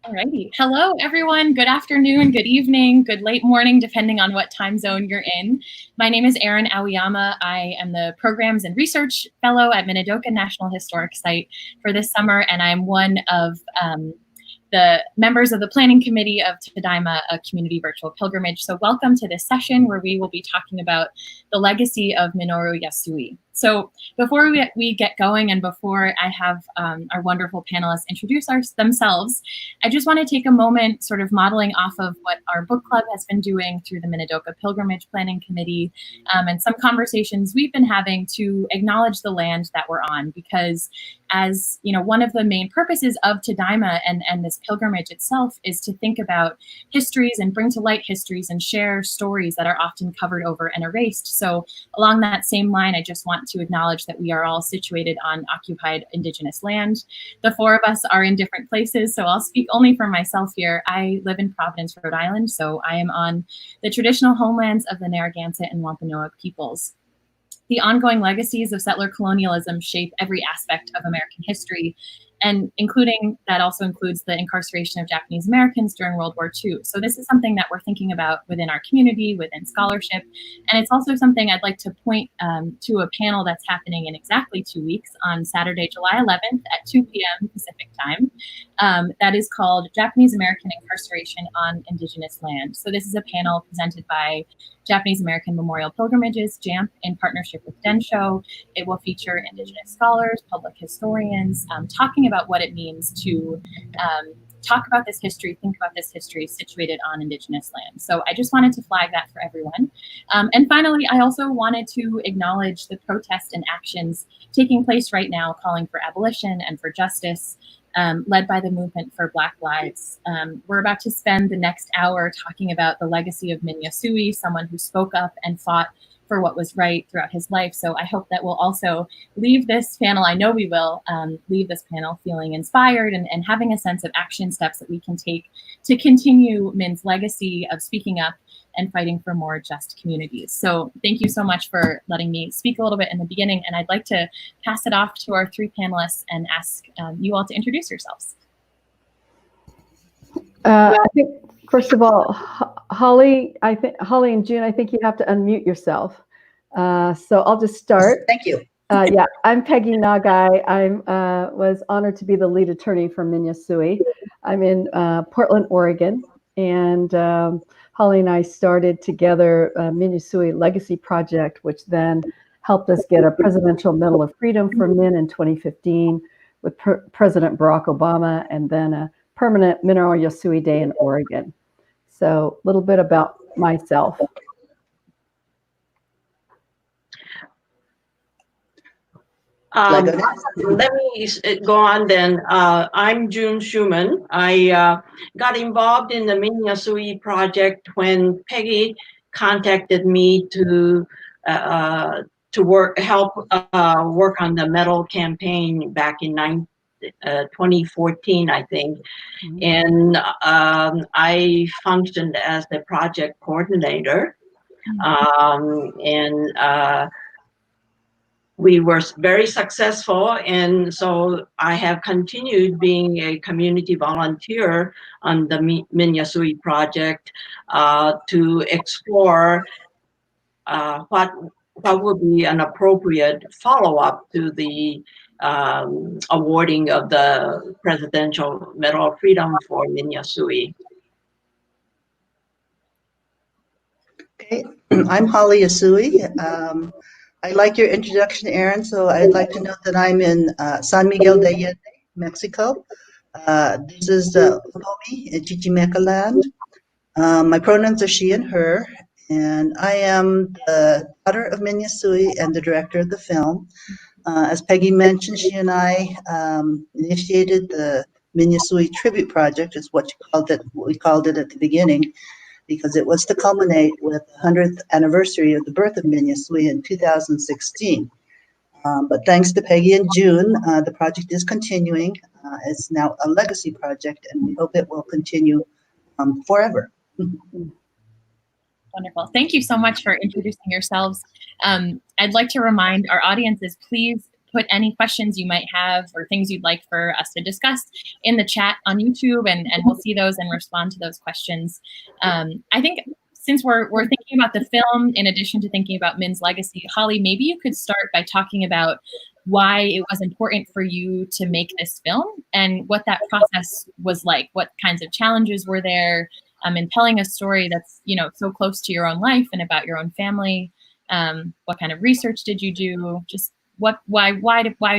Alrighty. Hello, everyone. Good afternoon, good evening, good late morning, depending on what time zone you're in. My name is Erin Aoyama. I am the Programs and Research Fellow at Minidoka National Historic Site for this summer, and I'm one of the members of the planning committee of Tadaima, a community virtual pilgrimage. So welcome to this session where we will be talking about the legacy of Minoru Yasui. So before we get going and before I have our wonderful panelists introduce themselves, I just want to take a moment sort of modeling off of what our book club has been doing through the Minidoka Pilgrimage Planning Committee and some conversations we've been having to acknowledge the land that we're on, because as you know, one of the main purposes of Tadaima and this pilgrimage itself is to think about histories and bring to light histories and share stories that are often covered over and erased. So along that same line, I just want to acknowledge that we are all situated on occupied Indigenous land. The four of us are in different places, so I'll speak only for myself here. I live in Providence, Rhode Island, so I am on the traditional homelands of the Narragansett and Wampanoag peoples. The ongoing legacies of settler colonialism shape every aspect of American history, and that also includes the incarceration of Japanese Americans during World War II. So this is something that we're thinking about within our community, within scholarship, and it's also something I'd like to point to a panel that's happening in exactly 2 weeks on Saturday, July 11th at 2 p.m. Pacific time. That is called Japanese American Incarceration on Indigenous Land. So this is a panel presented by Japanese American Memorial Pilgrimages, JAMP, in partnership with Densho. It will feature Indigenous scholars, public historians, talking about what it means to talk about this history, think about this history situated on Indigenous land. So I just wanted to flag that for everyone. And finally, I also wanted to acknowledge the protests and actions taking place right now, calling for abolition and for justice, led by the Movement for Black Lives. We're about to spend the next hour talking about the legacy of Min Yasui, someone who spoke up and fought for what was right throughout his life. So I hope that we'll also leave this panel, I know we will, leave this panel feeling inspired and having a sense of action steps that we can take to continue Min's legacy of speaking up and fighting for more just communities. So thank you so much for letting me speak a little bit in the beginning, and I'd like to pass it off to our three panelists and ask you all to introduce yourselves. I think, first of all, Holly and June, I think you have to unmute yourself. So I'll just start. Thank you. Yeah, I'm Peggy Nagae. I was honored to be the lead attorney for Min Yasui. I'm in Portland, Oregon, and Holly and I started together Min Yasui Legacy Project, which then helped us get a Presidential Medal of Freedom for Min in 2015 with President Barack Obama, and then a permanent Minoru Yasui Day in Oregon. So a little bit about myself. Let me go on then. I'm June Schumann. I got involved in the Min Yasui project when Peggy contacted me to help work on the medal campaign back in 2014, I think. And I functioned as the project coordinator. We were very successful, and so I have continued being a community volunteer on the Min Yasui project to explore what would be an appropriate follow-up to the awarding of the Presidential Medal of Freedom for Min Yasui. Okay, I'm Holly Yasui. I like your introduction, Erin, so I'd like to note that I'm in San Miguel de Allende, Mexico. This is Otomi in Chichimeca land. My pronouns are she and her, and I am the daughter of Min Yasui and the director of the film. As Peggy mentioned, she and I initiated the Min Yasui Tribute Project, is what we called it at the beginning, because it was to culminate with the 100th anniversary of the birth of Min Yasui in 2016. But thanks to Peggy and June, the project is continuing. It's now a legacy project, and we hope it will continue forever. Wonderful. Thank you so much for introducing yourselves. I'd like to remind our audiences, please put any questions you might have or things you'd like for us to discuss in the chat on YouTube, and we'll see those and respond to those questions. I think since we're thinking about the film, in addition to thinking about Min's legacy, Holly, maybe you could start by talking about why it was important for you to make this film and what that process was like. What kinds of challenges were there in telling a story that's, you know, so close to your own life and about your own family? What kind of research did you do? Just why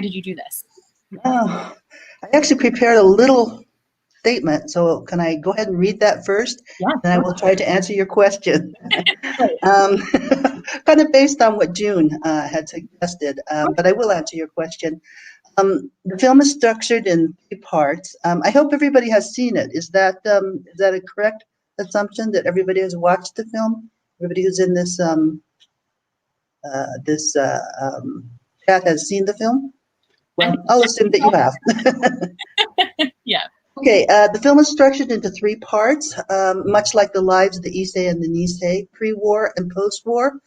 did you do this? Oh, I actually prepared a little statement, so can I go ahead and read that first? Yeah, and I will try to answer your question. Kind of based on what June had suggested, but I will answer your question. The film is structured in 3 parts. I hope everybody has seen it. Is that a correct assumption that everybody has watched the film? Everybody who's in this chat has seen the film? Well, I'll assume that you have. Yeah. Okay, the film is structured into 3 parts, much like the lives of the Issei and the Nisei, pre-war and post-war,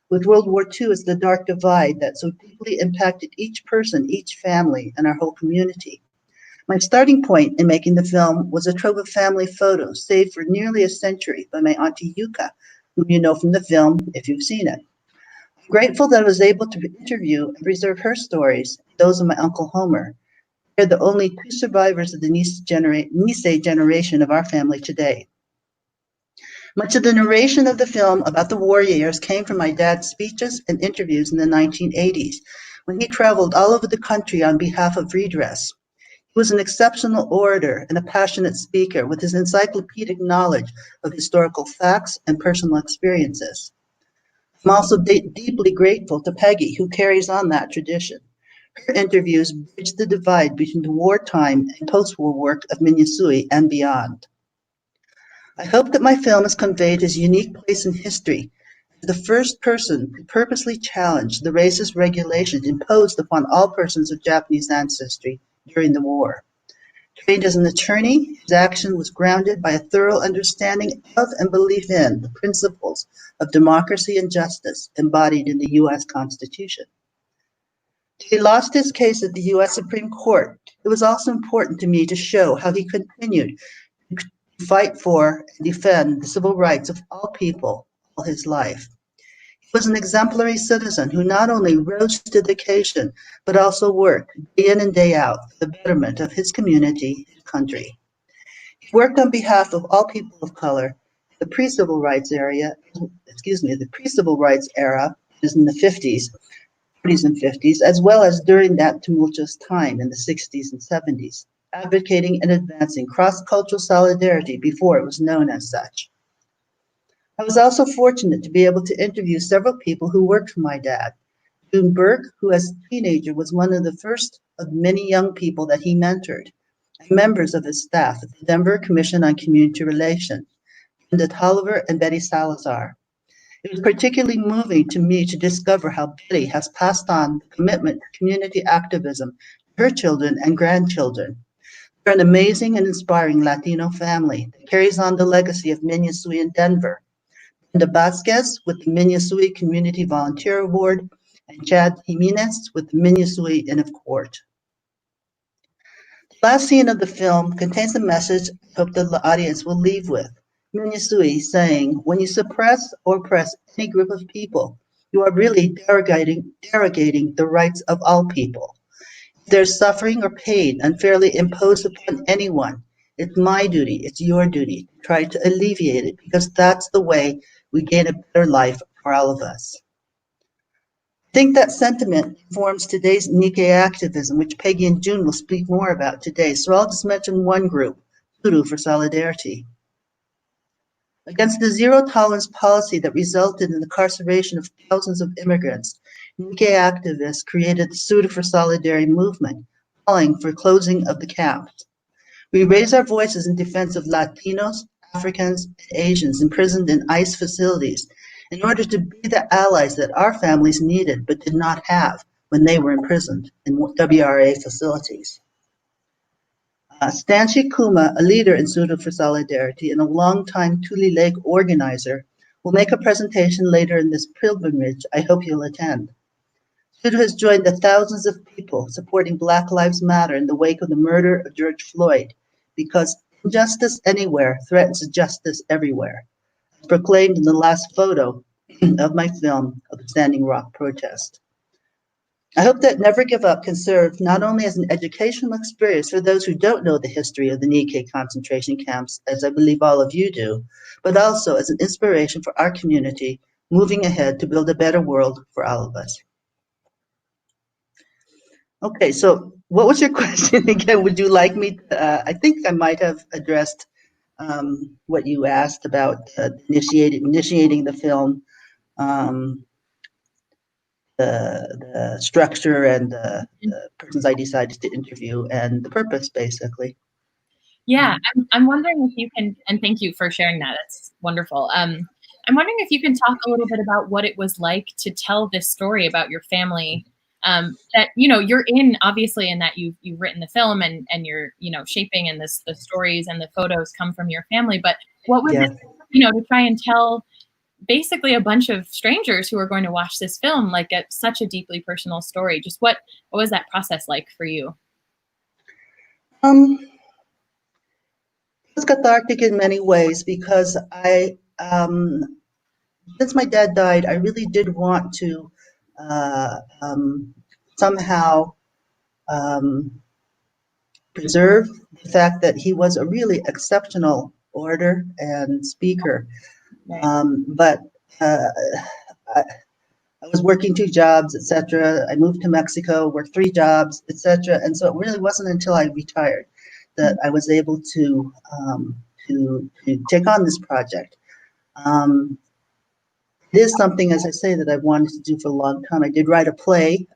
with World War II as the dark divide that so deeply impacted each person, each family, and our whole community. My starting point in making the film was a trove of family photos saved for nearly a century by my auntie Yuka, whom you know from the film if you've seen it. I'm grateful that I was able to interview and preserve her stories, those of my Uncle Homer. They're the only 2 survivors of the Nisei generation of our family today. Much of the narration of the film about the war years came from my dad's speeches and interviews in the 1980s, when he traveled all over the country on behalf of redress. He was an exceptional orator and a passionate speaker with his encyclopedic knowledge of historical facts and personal experiences. I'm also deeply grateful to Peggy, who carries on that tradition. Her interviews bridge the divide between the wartime and post-war work of Min Yasui and beyond. I hope that my film has conveyed his unique place in history as the first person to purposely challenge the racist regulations imposed upon all persons of Japanese ancestry during the war. Trained as an attorney, his action was grounded by a thorough understanding of and belief in the principles of democracy and justice embodied in the U.S. Constitution. He lost his case at the U.S. Supreme Court. It was also important to me to show how he continued to fight for and defend the civil rights of all people all his life. He was an exemplary citizen who not only rose to the occasion, but also worked day in and day out for the betterment of his community and country. He worked on behalf of all people of color. The pre-civil rights era, is in the 40s and 50s, as well as during that tumultuous time in the 60s and 70s, advocating and advancing cross-cultural solidarity before it was known as such. I was also fortunate to be able to interview several people who worked for my dad. June Burke, who as a teenager was one of the first of many young people that he mentored, and members of his staff at the Denver Commission on Community Relations, Linda Tolliver and Betty Salazar. It was particularly moving to me to discover how Betty has passed on the commitment to community activism to her children and grandchildren. They're an amazing and inspiring Latino family that carries on the legacy of Min Yasui in Denver. Brenda Vasquez with the Min Yasui Community Volunteer Award, and Chad Jimenez with the Min Yasui Inn of Court. The last scene of the film contains a message I hope the audience will leave with. Min Yasui saying, when you suppress or oppress any group of people, you are really derogating the rights of all people. If there's suffering or pain unfairly imposed upon anyone, it's my duty, it's your duty to try to alleviate it, because that's the way we gain a better life for all of us. I think that sentiment informs today's Nikkei activism, which Peggy and June will speak more about today. So I'll just mention one group, Voodoo for Solidarity. Against the zero-tolerance policy that resulted in the incarceration of thousands of immigrants, Nikkei activists created the Voodoo for Solidarity movement, calling for closing of the camps. We raise our voices in defense of Latinos, Africans, and Asians imprisoned in ICE facilities in order to be the allies that our families needed but did not have when they were imprisoned in WRA facilities. Stanchi Kuma, a leader in Voodoo for Solidarity and a longtime Tule Lake organizer, will make a presentation later in this pilgrimage I hope you'll attend. Shudo has joined the thousands of people supporting Black Lives Matter in the wake of the murder of George Floyd, because injustice anywhere threatens justice everywhere, as proclaimed in the last photo of my film of the Standing Rock protest. I hope that Never Give Up can serve not only as an educational experience for those who don't know the history of the Nikkei concentration camps, as I believe all of you do, but also as an inspiration for our community moving ahead to build a better world for all of us. Okay, so what was your question again? Would you like me to, I think I might have addressed what you asked about initiating the film, the structure and the persons I decided to interview and the purpose, basically. Yeah, I'm wondering if you can, and thank you for sharing that. It's wonderful. I'm wondering if you can talk a little bit about what it was like to tell this story about your family. That you're in, obviously, in that you've written the film and you're shaping, and the stories and the photos come from your family. But what was it, to try and tell basically a bunch of strangers who are going to watch this film like such a deeply personal story? Just what was that process like for you? It was cathartic in many ways because since my dad died, I really did want to somehow preserve the fact that he was a really exceptional orator and speaker. But I was working 2 jobs, etc. I moved to Mexico, worked 3 jobs, etc. And so it really wasn't until I retired that I was able to take on this project. It is something, as I say, that I've wanted to do for a long time. I did write a play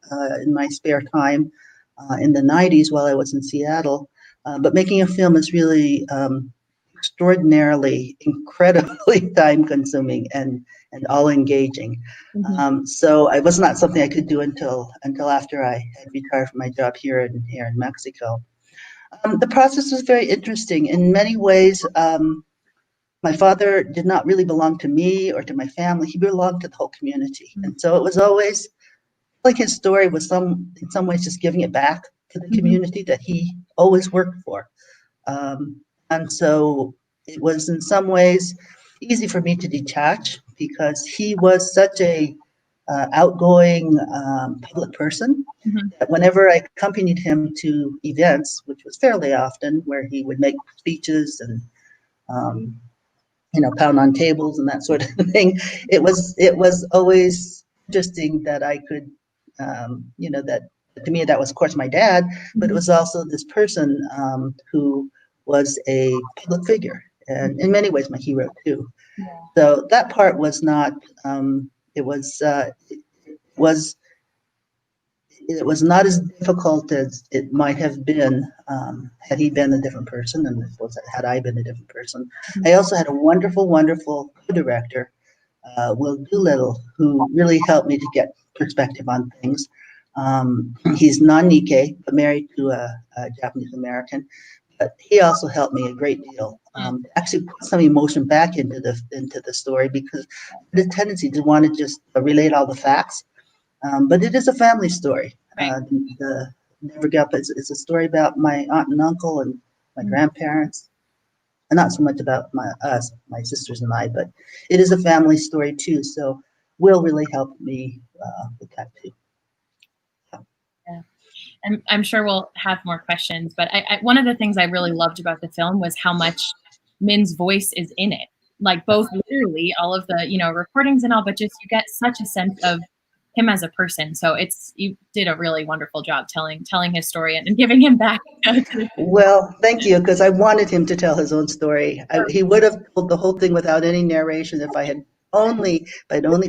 in my spare time in the 90s while I was in Seattle. But making a film is really extraordinarily, incredibly time-consuming and all engaging. So it was not something I could do until after I had retired from my job here in Mexico. The process was very interesting in many ways. My father did not really belong to me or to my family. He belonged to the whole community, and so it was always like his story was in some ways just giving it back to the community that he always worked for. And so it was in some ways easy for me to detach because he was such a outgoing public person that whenever I accompanied him to events, which was fairly often, where he would make speeches and pound on tables and that sort of thing, it was always interesting that I could, that to me that was of course my dad, but it was also this person who was a public figure and in many ways my hero too. So that part was not. It was not as difficult as it might have been had he been a different person, and had I been a different person. I also had a wonderful, wonderful co-director, Will Doolittle, who really helped me to get perspective on things. He's non-Nikkei, but married to a Japanese American. But he also helped me a great deal. Actually put some emotion back into the story because the tendency to want to just relate all the facts. But it is a family story. The Never Give Up is a story about my aunt and uncle and my grandparents, and not so much about my sisters and I, but it is a family story too. So Will really helped me with that too. Yeah. And I'm sure we'll have more questions, but one of the things I really loved about the film was how much Min's voice is in it, like both literally all of the recordings and all, but just you get such a sense of him as a person. So you did a really wonderful job telling his story and giving him back. Well, thank you, because I wanted him to tell his own story. He would have told the whole thing without any narration if I'd only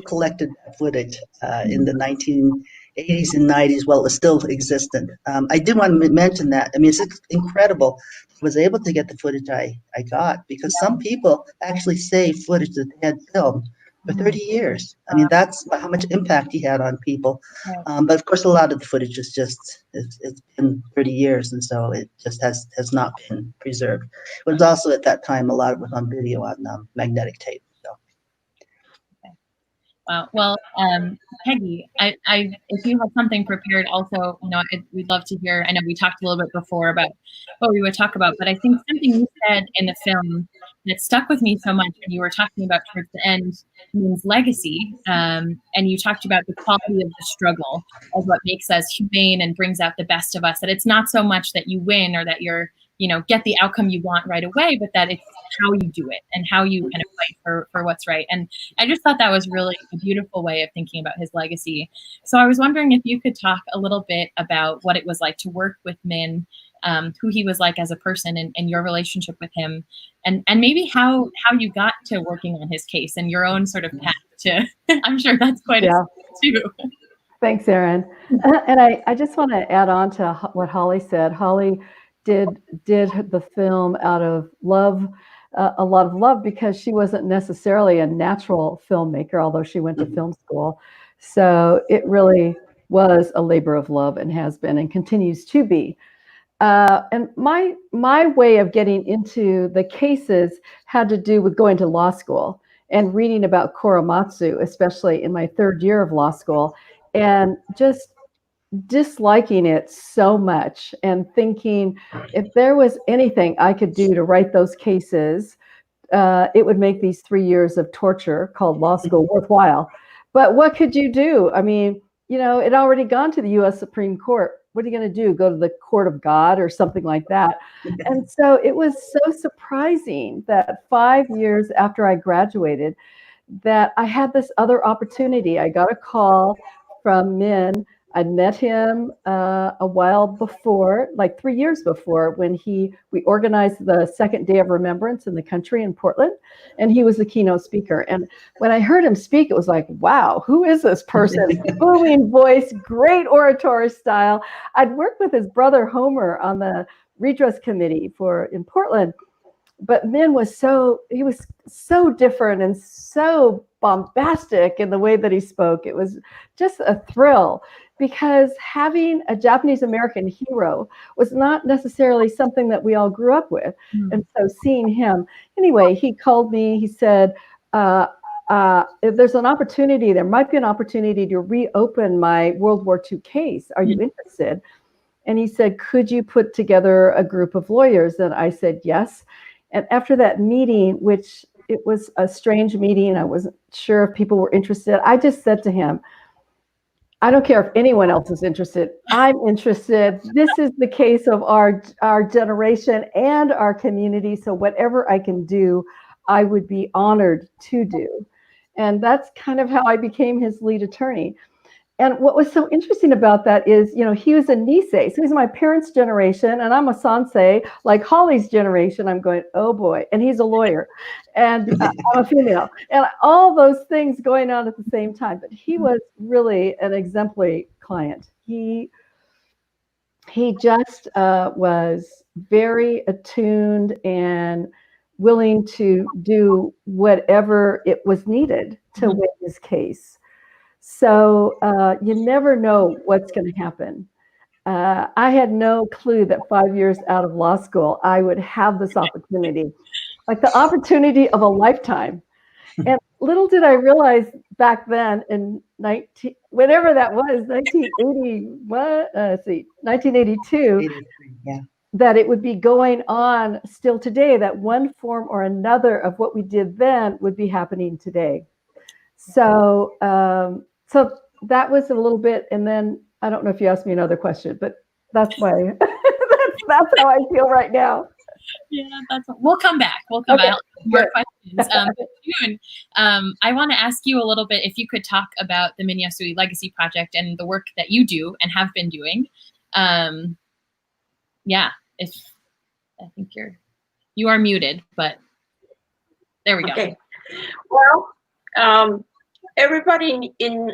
collected that footage in the 1980s and 90s while it was still existent. I did want to mention that. I mean, it's incredible. I was able to get the footage I got because some people actually saved footage that they had filmed for 30 years. I mean, that's how much impact he had on people. But of course, a lot of the footage is it's been 30 years, and so it just has not been preserved. It was also at that time, a lot of it was on video on magnetic tape. So. Wow. Well, Peggy, if you have something prepared, also, we'd love to hear. I know we talked a little bit before about what we would talk about, but I think something you said in the film that stuck with me so much when you were talking about towards the end means legacy, and you talked about the quality of the struggle as what makes us humane and brings out the best of us. That it's not so much that you win or that you're get the outcome you want right away, but that it's how you do it and how you kind of fight for what's right. And I just thought that was really a beautiful way of thinking about his legacy. So I was wondering if you could talk a little bit about what it was like to work with Min, who he was like as a person, and your relationship with him, and maybe how you got to working on his case and your own sort of path to. I'm sure that's quite a too. Thanks, Erin. And I just want to add on to what Holly said. Holly did the film out of love, a lot of love, because she wasn't necessarily a natural filmmaker, although she went to film school. So it really was a labor of love, and has been and continues to be. And my way of getting into the cases had to do with going to law school and reading about Korematsu, especially in my third year of law school, and just disliking it so much and thinking if there was anything I could do to write those cases, it would make these 3 years of torture called law school worthwhile. But what could you do? I mean, it already gone to the U.S. Supreme Court. What are you going to do? Go to the court of God or something like that? And so it was so surprising that 5 years after I graduated, that I had this other opportunity. I got a call from Min. I'd met him a while before, like 3 years before, when we organized the second day of remembrance in the country in Portland, and he was the keynote speaker. And when I heard him speak, it was like, wow, who is this person? Booming voice, great oratory style. I'd worked with his brother Homer on the redress committee in Portland, but Min was so different and so bombastic in the way that he spoke. It was just a thrill, because having a Japanese American hero was not necessarily something that we all grew up with. And so seeing him, anyway, he called me, he said, if there's an opportunity, there might be an opportunity to reopen my World War II case. Are you interested? And he said, could you put together a group of lawyers? And I said, yes. And after that meeting, which it was a strange meeting, I wasn't sure if people were interested, I just said to him, I don't care if anyone else is interested. I'm interested. This is the case of our generation and our community. So whatever I can do, I would be honored to do. And that's kind of how I became his lead attorney. And what was so interesting about that is, he was a Nisei. So he's my parents' generation, and I'm a Sansei, like Holly's generation. I'm going, oh boy. And he's a lawyer, and I'm a female, and all those things going on at the same time. But he was really an exemplary client. He just was very attuned and willing to do whatever it was needed to win his case. So you never know what's going to happen. I had no clue that 5 years out of law school, I would have this opportunity, like the opportunity of a lifetime. And little did I realize back then in whenever that was, 1982, yeah, that it would be going on still today, that one form or another of what we did then would be happening today. So, so that was a little bit, and then I don't know if you asked me another question, but that's my that's how I feel right now. Yeah, we'll come back. We'll come back. More questions. But June, I want to ask you a little bit if you could talk about the Min Yasui Legacy Project and the work that you do and have been doing. Yeah, I think you are muted, but there we go. Okay. Well, everybody in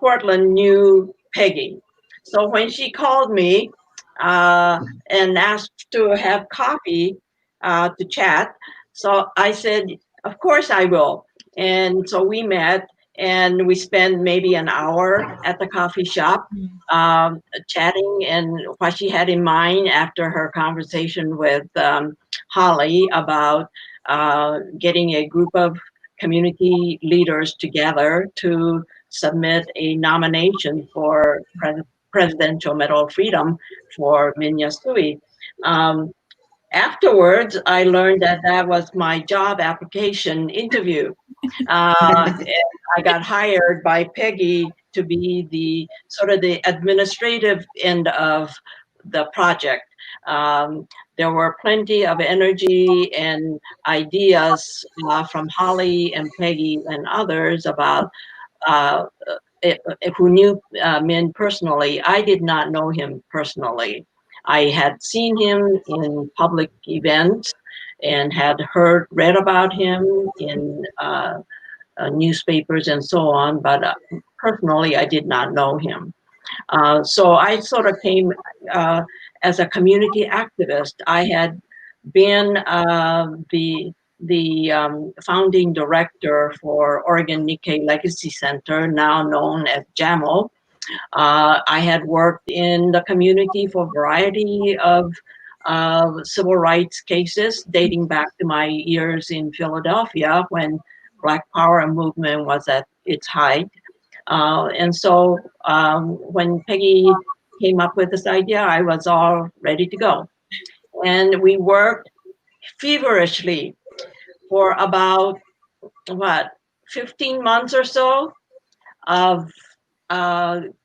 Portland knew Peggy. So when she called me and asked to have coffee to chat, so I said, of course I will. And so we met, and we spent maybe an hour at the coffee shop chatting, and what she had in mind after her conversation with Holly about getting a group of community leaders together to submit a nomination for Presidential Medal of Freedom for Min Yasui. Afterwards, I learned that that was my job application interview. And I got hired by Peggy to be the sort of the administrative end of the project. There were plenty of energy and ideas from Holly and Peggy and others about uh, who knew Min personally. I did not know him personally. I had seen him in public events and had read about him in newspapers and so on, but personally, I did not know him. So I sort of came as a community activist. I had been the founding director for Oregon Nikkei Legacy Center, now known as JAMO. I had worked in the community for a variety of civil rights cases dating back to my years in Philadelphia when Black Power movement was at its height. And so when Peggy came up with this idea, I was all ready to go. And we worked feverishly for about, 15 months or so of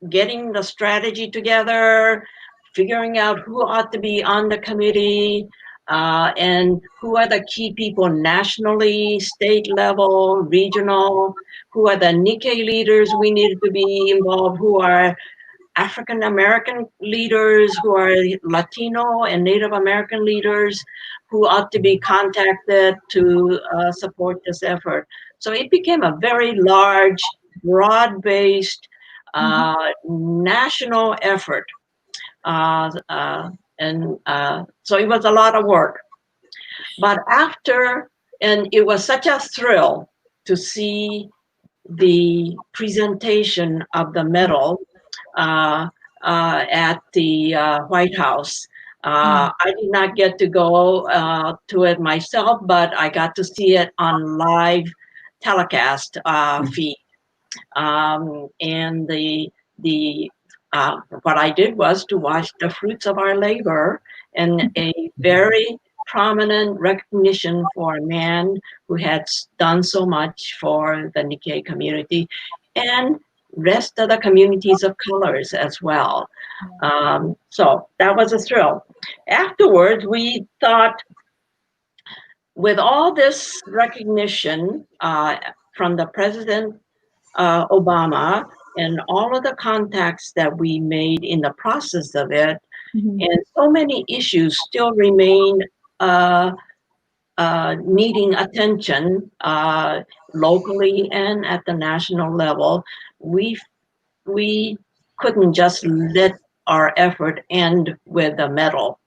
getting the strategy together, figuring out who ought to be on the committee, and who are the key people nationally, state level, regional, who are the Nikkei leaders we needed to be involved, who are African American leaders, who are Latino and Native American leaders, who ought to be contacted to support this effort. So it became a very large, broad-based, national effort. So it was a lot of work. But and it was such a thrill to see the presentation of the medal at the White House. I did not get to go to it myself, but I got to see it on live telecast feed. And what I did was to watch the fruits of our labor and a very prominent recognition for a man who had done so much for the Nikkei community and rest of the communities of colors as well. So that was a thrill. Afterwards, we thought, with all this recognition from the President Obama and all of the contacts that we made in the process of it, and so many issues still remain needing attention locally and at the national level, we couldn't just let our effort end with a medal.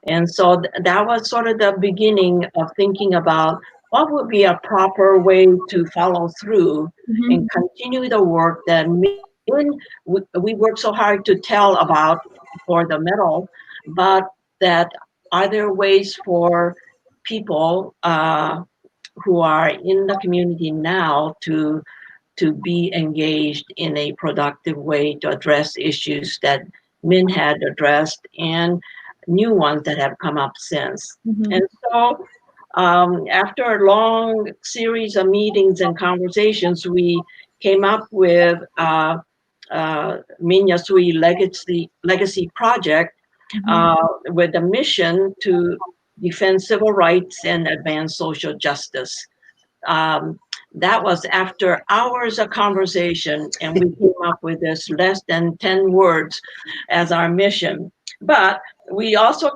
And so that was sort of the beginning of thinking about what would be a proper way to follow through and continue the work that we worked so hard to tell about for the medal, but that are there ways for people who are in the community now to be engaged in a productive way to address issues that Min had addressed and new ones that have come up since. And so after a long series of meetings and conversations, we came up with Min Yasui Legacy Project with a mission to defend civil rights and advance social justice. That was after hours of conversation, and we came up with this less than 10 words as our mission. But we also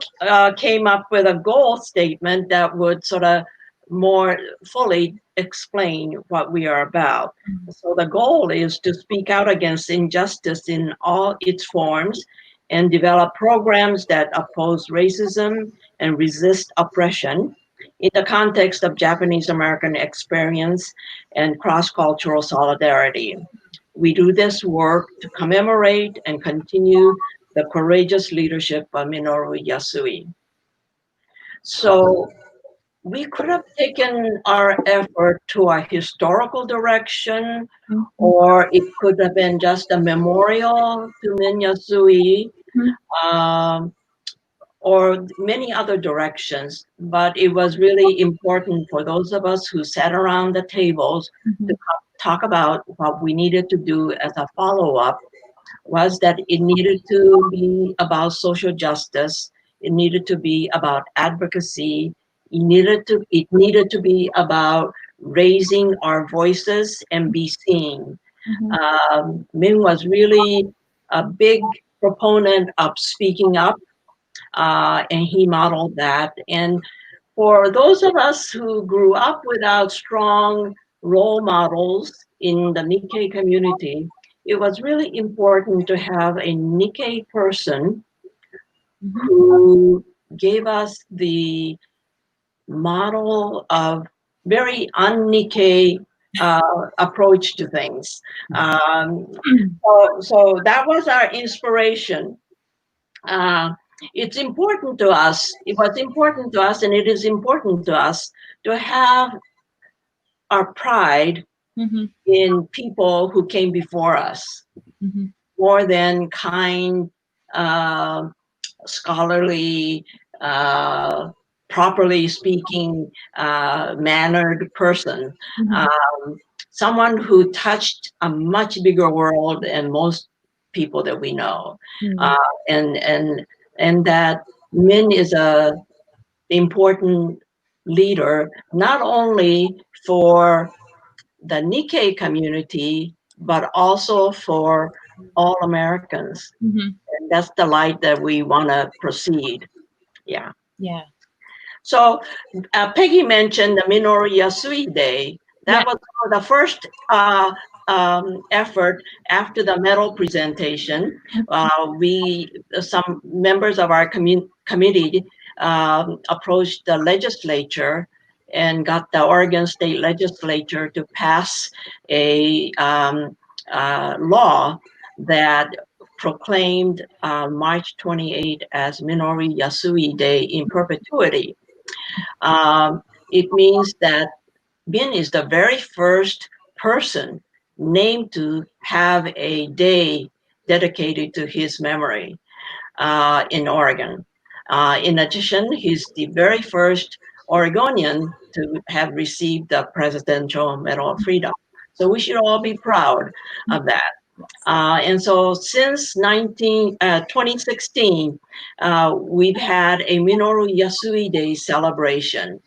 came up with a goal statement that would sort of more fully explain what we are about. So the goal is to speak out against injustice in all its forms and develop programs that oppose racism and resist oppression in the context of Japanese American experience and cross-cultural solidarity. We do this work to commemorate and continue the courageous leadership of Minoru Yasui. So we could have taken our effort to a historical direction, or it could have been just a memorial to Min Yasui, or many other directions. But it was really important for those of us who sat around the tables to talk about what we needed to do as a follow-up, was that it needed to be about social justice. It needed to be about advocacy. It needed to be about raising our voices and be seen. Min was really a big proponent of speaking up, and he modeled that. And for those of us who grew up without strong role models in the Nikkei community, it was really important to have a Nikkei person who gave us the model of very un-Nikkei approach to things. So that was our inspiration. It's important to us. It was important to us, and it is important to us to have our pride in people who came before us, more than kind, scholarly, properly speaking, mannered person. Someone who touched a much bigger world than most people that we know, and that Min is a important leader, not only for the Nikkei community, but also for all Americans. And that's the light that we want to proceed. Yeah. Yeah. So Peggy mentioned the Minoru Yasui Day. That was the first effort after the medal presentation. Some members of our committee approached the legislature and got the Oregon State Legislature to pass a law that proclaimed March 28 as Minoru Yasui Day in perpetuity. It means that Min is the very first person named to have a day dedicated to his memory in Oregon. In addition, he's the very first Oregonian to have received the Presidential Medal of Freedom. So we should all be proud of that. And so since 2016, we've had a Minoru Yasui Day celebration.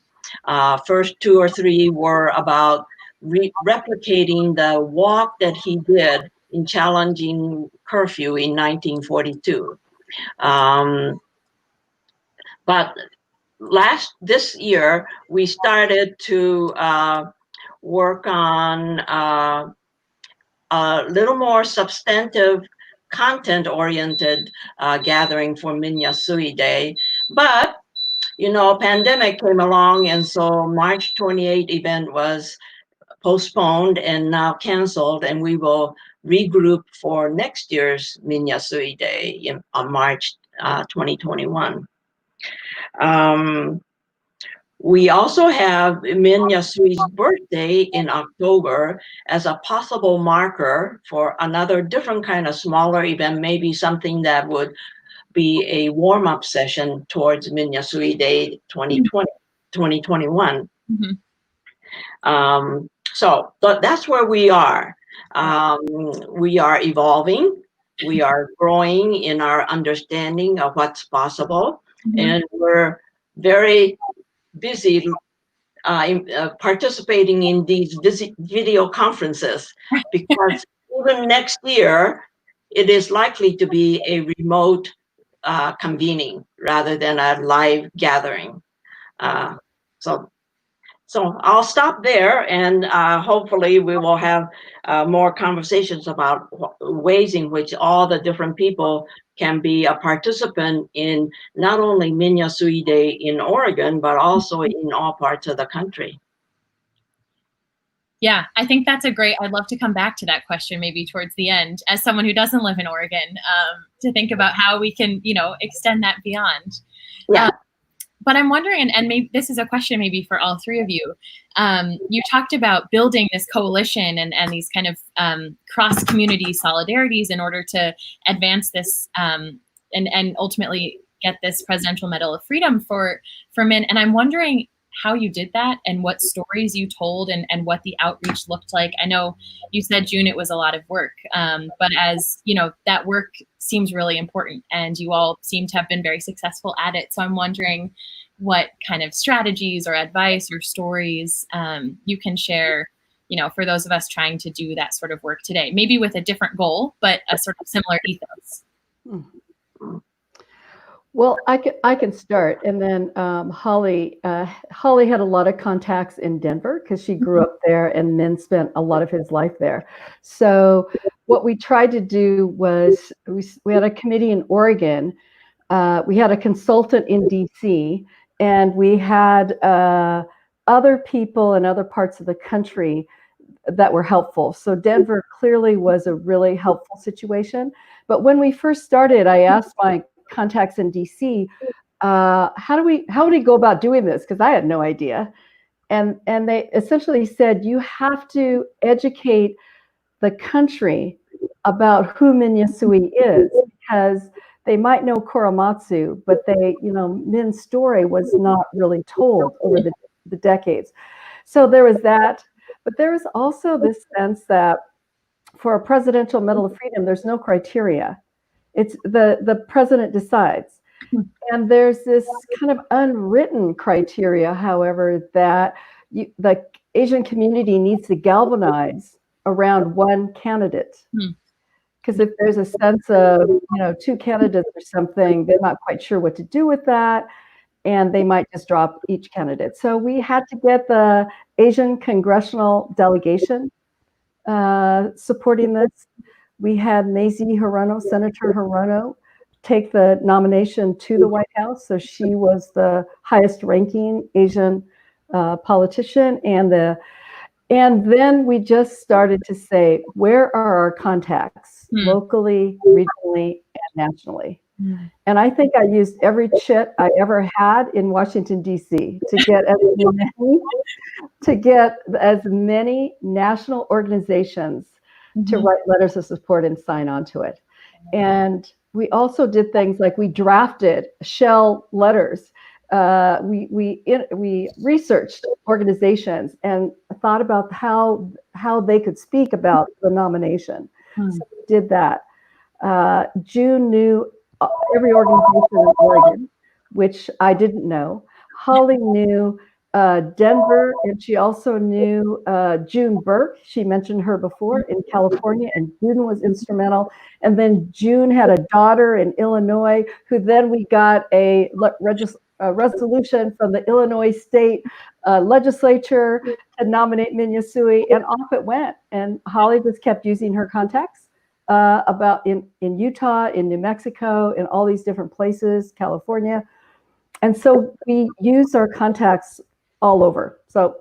First 2 or 3 were about replicating the walk that he did in challenging curfew in 1942. But this year, we started to work on a little more substantive, content-oriented gathering for Min Yasui Day. But, pandemic came along, and so March 28 event was postponed and now canceled, and we will regroup for next year's Min Yasui Day on March 2021. We also have Min Yasui's birthday in October as a possible marker for another different kind of smaller event, maybe something that would be a warm-up session towards Min Yasui Day 2021. So that's where we are. We are evolving. We are growing in our understanding of what's possible. And we're very busy participating in these video conferences, because even next year, it is likely to be a remote convening rather than a live gathering. So I'll stop there, and hopefully we will have more conversations about ways in which all the different people can be a participant in not only Min Yasui Day in Oregon, but also in all parts of the country. Yeah, I think that's I'd love to come back to that question maybe towards the end, as someone who doesn't live in Oregon, to think about how we can, extend that beyond. Yeah. But I'm wondering, and maybe this is a question maybe for all three of you. You talked about building this coalition and these kind of cross-community solidarities in order to advance this and ultimately get this Presidential Medal of Freedom for men. And I'm wondering how you did that and what stories you told and what the outreach looked like. I know you said, June, it was a lot of work, but as you know, that work seems really important and you all seem to have been very successful at it. So I'm wondering what kind of strategies or advice or stories you can share, you know, for those of us trying to do that sort of work today, maybe with a different goal, but a sort of similar ethos. Well, I can start, and then Holly had a lot of contacts in Denver because she grew up there, and then spent a lot of his life there. So what we tried to do was we had a committee in Oregon, we had a consultant in DC, and we had other people in other parts of the country that were helpful. So Denver clearly was a really helpful situation. But when we first started, I asked my contacts in DC, how do we go about doing this? Because I had no idea. And they essentially said, you have to educate the country about who Min Yasui is, because they might know Korematsu, but Min's story was not really told over the decades. So there was that, but there was also this sense that for a Presidential Medal of Freedom, there's no criteria. It's the president decides. And there's this kind of unwritten criteria, however, that the Asian community needs to galvanize around one candidate. Because if there's a sense of, two candidates or something, they're not quite sure what to do with that, and they might just drop each candidate. So we had to get the Asian congressional delegation supporting this. We had Mazie Hirono, Senator Hirono, take the nomination to the White House. So she was the highest ranking Asian politician. And then we just started to say, where are our contacts locally, regionally, and nationally? And I think I used every chit I ever had in Washington, D.C. to get as many national organizations to write letters of support and sign on to it. And we also did things like we drafted shell letters. We researched organizations and thought about how they could speak about the nomination. So we did that. June knew every organization in Oregon, which I didn't know. Holly knew Denver, and she also knew June Burke. She mentioned her before in California, and June was instrumental. And then June had a daughter in Illinois, who then we got a resolution from the Illinois State Legislature to nominate Min Yasui, and off it went. And Holly just kept using her contacts about in Utah, in New Mexico, in all these different places, California. And so we use our contacts all over. So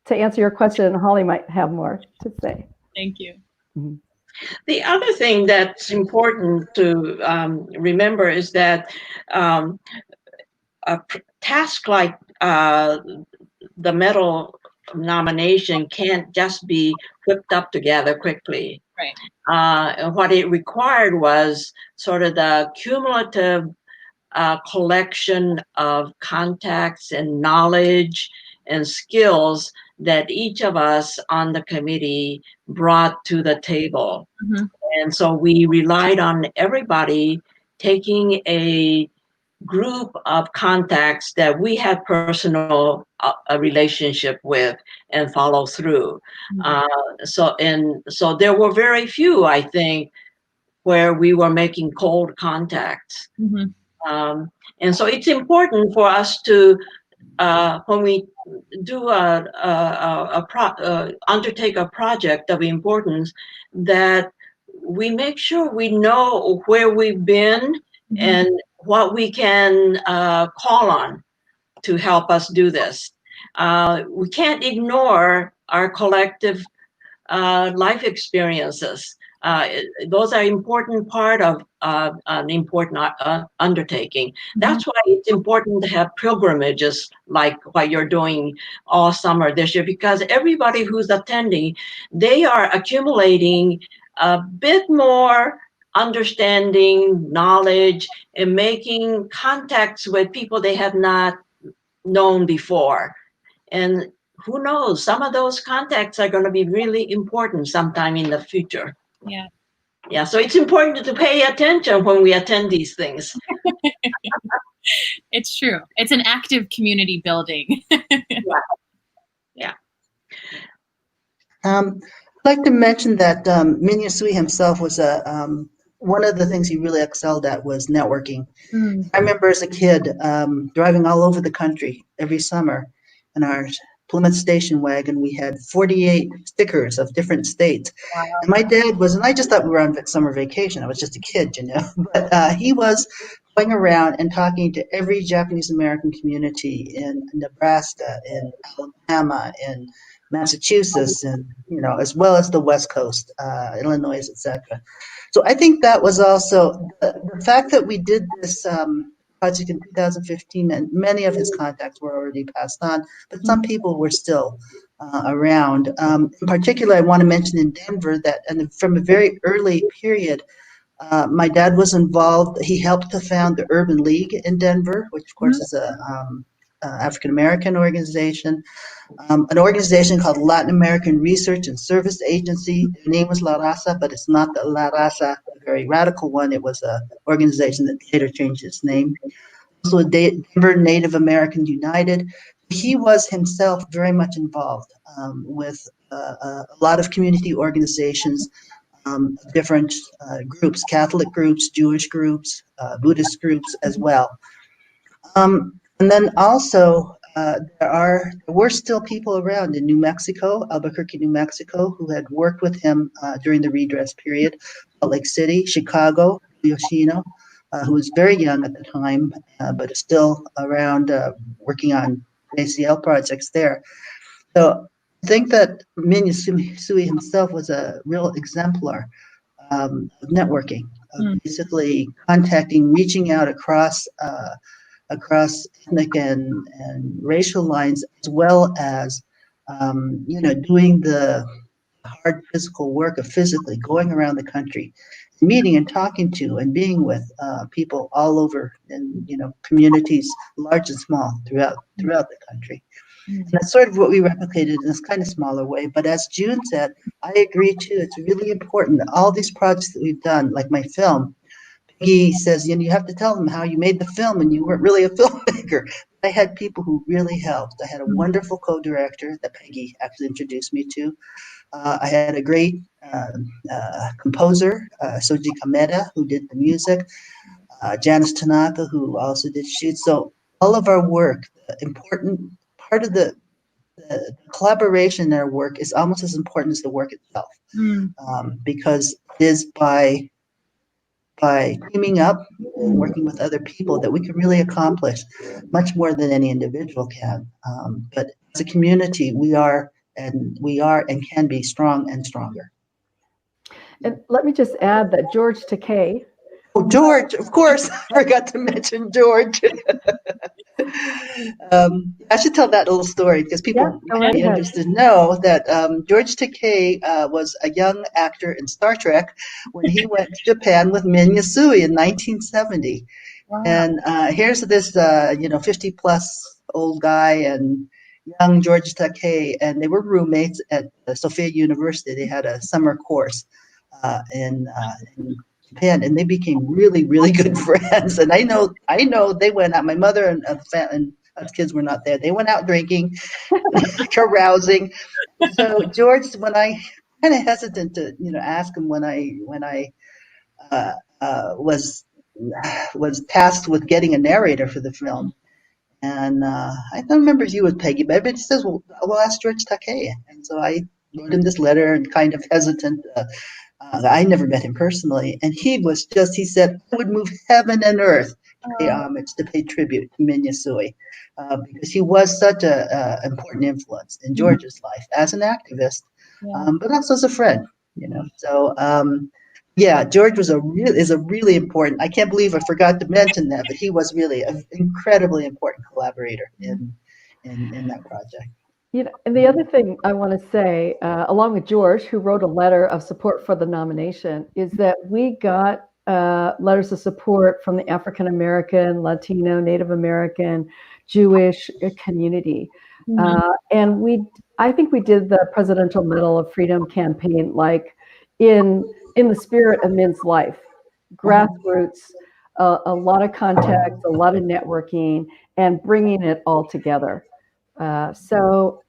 to answer your question, Holly might have more to say. Thank you. The other thing that's important to remember is that a task like the medal nomination can't just be whipped up together quickly. Right. What it required was sort of the cumulative collection of contacts and knowledge and skills that each of us on the committee brought to the table. And so we relied on everybody taking a group of contacts that we had personal a relationship with and follow through. So there were very few, I think, where we were making cold contacts. And so it's important for us to, when we do undertake a project of importance, that we make sure we know where we've been and what we can call on to help us do this. We can't ignore our collective life experiences. Those are important part of an important undertaking. That's why it's important to have pilgrimages like what you're doing all summer this year, because everybody who's attending, they are accumulating a bit more understanding, knowledge, and making contacts with people they have not known before. And who knows, some of those contacts are going to be really important sometime in the future. Yeah. Yeah, so it's important to pay attention when we attend these things. It's true. It's an active community building. Yeah. I'd like to mention that Min Yasui himself was one of the things he really excelled at was networking. I remember as a kid driving all over the country every summer in our Plymouth station wagon. We had 48 stickers of different states. Wow. And my dad was, and I just thought we were on summer vacation. I was just a kid, you know, but he was going around and talking to every Japanese American community in Nebraska, in Alabama, in Massachusetts, and, you know, as well as the West Coast, Illinois, etc. So I think that was also the fact that we did this project in 2015, and many of his contacts were already passed on, but some people were still around. In particular, I want to mention in Denver that, and from a very early period, my dad was involved. He helped to found the Urban League in Denver, which of course is a African American organization, an organization called Latin American Research and Service Agency. The name was La Raza, but it's not the La Raza, a very radical one. It was an organization that later changed its name. Also, Denver Native American United. He was himself very much involved with a lot of community organizations, different groups, Catholic groups, Jewish groups, Buddhist groups as well. And then also, there were still people around in New Mexico, Albuquerque, New Mexico, who had worked with him during the redress period. Salt Lake City, Chicago, Yoshino, who was very young at the time, but is still around working on ACL projects there. So I think that Min Yasui himself was a real exemplar of networking, of basically contacting, reaching out across ethnic and racial lines, as well as doing the hard physical work of physically going around the country, meeting and talking to and being with people all over in communities, large and small, throughout the country. And that's sort of what we replicated in this kind of smaller way. But as June said, I agree too. It's really important that all these projects that we've done, like my film, Peggy says, you have to tell them how you made the film and you weren't really a filmmaker. I had people who really helped. I had a wonderful co-director that Peggy actually introduced me to. I had a great composer, Soji Kameda, who did the music, Janice Tanaka, who also did shoots. So all of our work, the important part of the collaboration in our work is almost as important as the work itself, because it is by teaming up and working with other people that we can really accomplish much more than any individual can. But as a community, we are and can be strong and stronger. And let me just add that George Takei. Oh, George, of course, I forgot to mention George. I should tell that little story because people might be interested to know that George Takei was a young actor in Star Trek when he went to Japan with Min Yasui in 1970. Wow. And here's this, 50-plus old guy and young George Takei, and they were roommates at Sophia University. They had a summer course in Japan, and they became really, really good friends. And I know they went out. My mother and us kids were not there. They went out drinking, carousing. So George, when I kind of hesitant to ask him when I was tasked with getting a narrator for the film, and I don't remember if you was Peggy, but he says, "Well, we'll ask George Takei." And so I wrote him this letter and kind of hesitant. I never met him personally, and he said, I would move heaven and earth to pay homage, to pay tribute to Min Yasui, because he was such an important influence in George's life as an activist, but also as a friend. So yeah, George is a really important. I can't believe I forgot to mention that, but he was really an incredibly important collaborator in that project. And the other thing I want to say, along with George, who wrote a letter of support for the nomination, is that we got letters of support from the African American, Latino, Native American, Jewish community. And I think we did the Presidential Medal of Freedom campaign like in the spirit of Min's life, grassroots, a lot of contacts, a lot of networking, and bringing it all together. So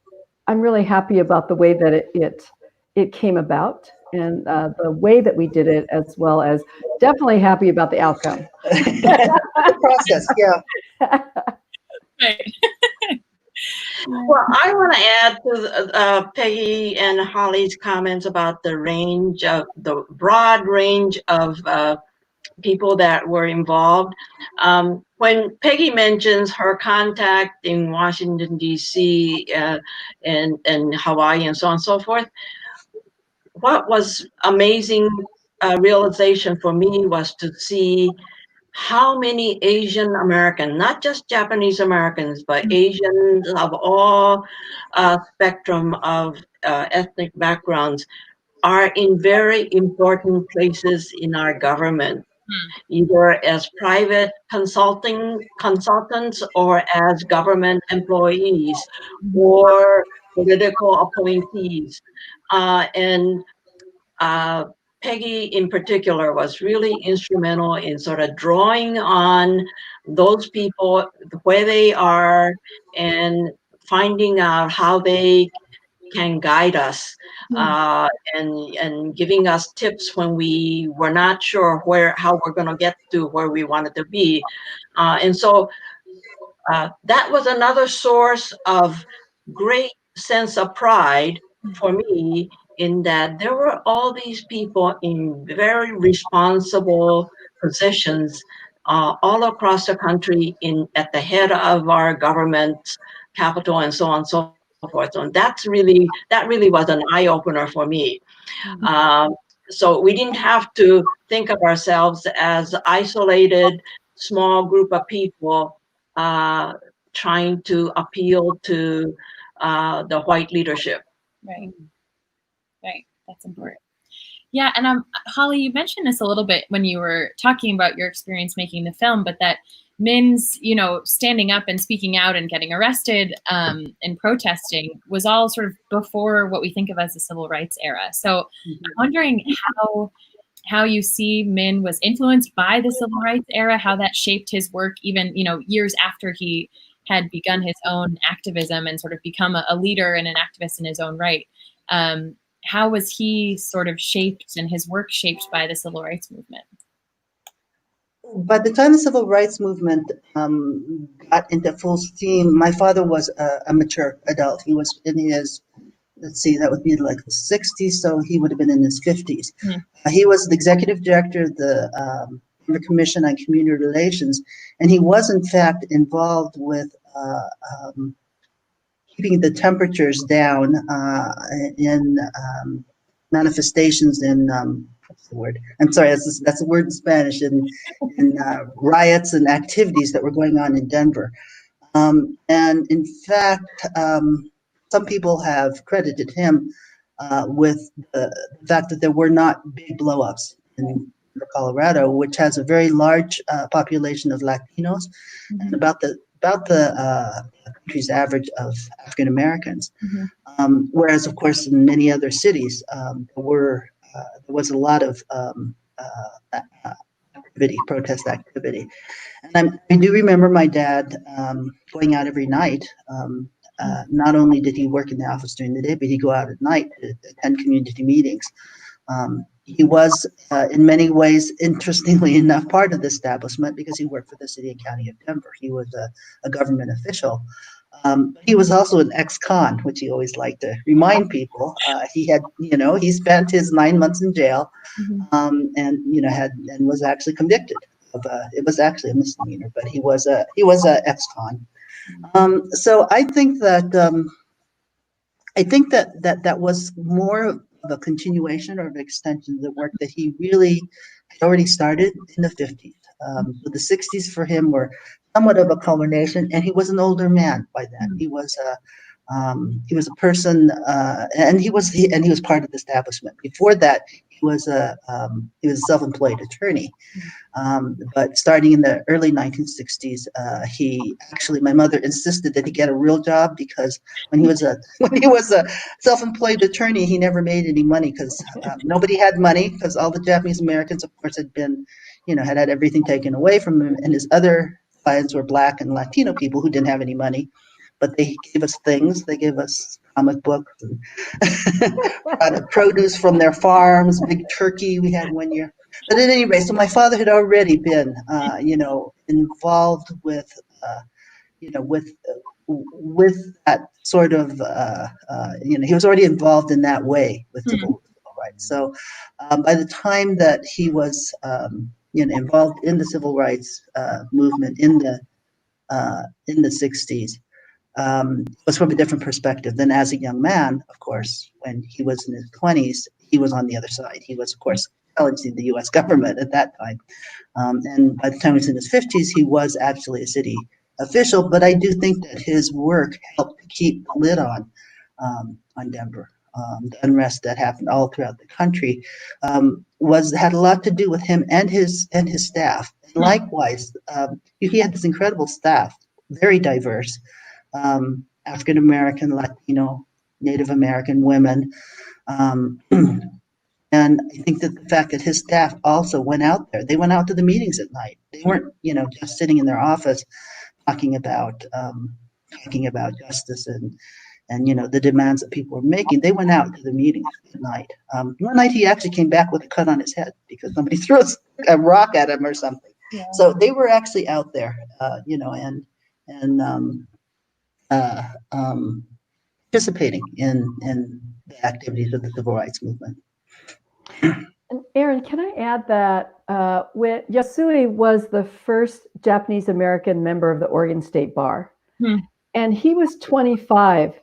I'm really happy about the way that it came about and the way that we did it, as well as definitely happy about the outcome. The process, yeah. Right. Well, I want to add to Peggy and Holly's comments about the broad range of people that were involved. When Peggy mentions her contact in Washington, D.C. And Hawaii and so on and so forth, what was amazing realization for me was to see how many Asian Americans, not just Japanese Americans, but Asians of all spectrum of ethnic backgrounds are in very important places in our government, either as private consultants or as government employees or political appointees. And Peggy in particular was really instrumental in sort of drawing on those people, where they are, and finding out how they can guide us, and giving us tips when we were not sure how we're going to get to where we wanted to be. And so that was another source of great sense of pride for me, in that there were all these people in very responsible positions all across the country, at the head of our government, capital, and so on and so forth. So that really was an eye opener for me. So we didn't have to think of ourselves as isolated, small group of people trying to appeal to the white leadership. Right. Right. That's important. Yeah. And Holly, you mentioned this a little bit when you were talking about your experience making the film, but that Min's, standing up and speaking out and getting arrested and protesting was all sort of before what we think of as the civil rights era. So I'm wondering how you see Min was influenced by the civil rights era, how that shaped his work, even, years after he had begun his own activism and sort of become a leader and an activist in his own right. How was he sort of shaped and his work shaped by the civil rights movement? By the time the civil rights movement got into full steam, my father was a mature adult. He was in his, that would be like the 60s, so he would have been in his 50s. He was the executive director of the Commission on Community Relations, and he was in fact involved with keeping the temperatures down in manifestations in what's the word? I'm sorry, that's a word in Spanish. In riots and activities that were going on in Denver, and in fact, some people have credited him with the fact that there were not big blowups in Colorado, which has a very large population of Latinos, and about the country's average of African Americans. Whereas, of course, in many other cities, there was a lot of protest activity. And I do remember my dad going out every night. Not only did he work in the office during the day, but he'd go out at night to attend community meetings. He was, in many ways, interestingly enough, part of the establishment because he worked for the city and county of Denver. He was a government official. He was also an ex-con, which he always liked to remind people. He had, he spent his 9 months in jail, and was actually convicted of. It was actually a misdemeanor, but he was a ex-con. So I think that. That was more of a continuation or of extension of the work that he really had already started in the 50s. So the 60s for him were somewhat of a culmination, and he was an older man by then. He was a person, and he was part of the establishment. Before that, he was a self-employed attorney. But starting in the early 1960s, my mother insisted that he get a real job, because when he was a self-employed attorney, he never made any money, because nobody had money, because all the Japanese Americans, of course, had been, had everything taken away from him, and his other clients were Black and Latino people who didn't have any money. But they gave us things. They gave us comic books and produce from their farms, big turkey we had one year. But at any rate, so my father had already been, involved with, with that sort of, he was already involved in that way with civil rights. So by the time that he was, involved in the civil rights movement in the 60s, was from a different perspective than as a young man. Of course, when he was in his 20s, he was on the other side. He was, of course, challenging the U.S. government at that time. And by the time he was in his 50s, he was actually a city official. But I do think that his work helped to keep the lid on Denver. The unrest that happened all throughout the country had a lot to do with him and his staff. Likewise, he had this incredible staff, very diverse. African American, Latino, Native American women. And I think that the fact that his staff also went out there, they went out to the meetings at night. They weren't, just sitting in their office talking about justice and the demands that people were making. They went out to the meetings at night. One night he actually came back with a cut on his head because somebody threw a rock at him or something. Yeah. So they were actually out there, participating in the activities of the civil rights movement. And Erin, can I add that when Yasui was the first Japanese American member of the Oregon State Bar, and he was 25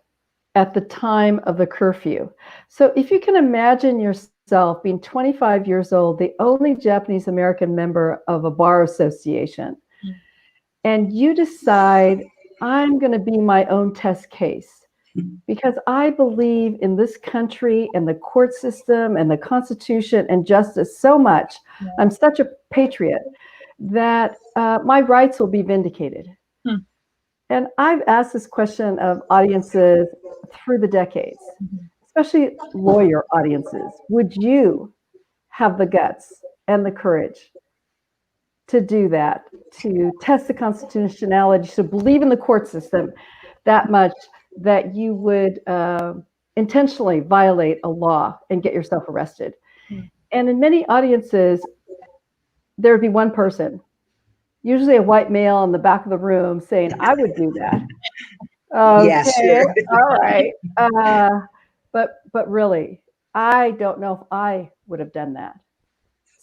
at the time of the curfew. So if you can imagine yourself being 25 years old, the only Japanese American member of a bar association, and you decide, I'm going to be my own test case because I believe in this country and the court system and the Constitution and justice so much. Yeah. I'm such a patriot that my rights will be vindicated. And I've asked this question of audiences through the decades, especially lawyer audiences. Would you have the guts and the courage to do that, to test the constitutionality, to believe in the court system that much that you would intentionally violate a law and get yourself arrested? And in many audiences, there would be one person, usually a white male in the back of the room, saying, I would do that. Okay, yeah, sure. All right. But really, I don't know if I would have done that.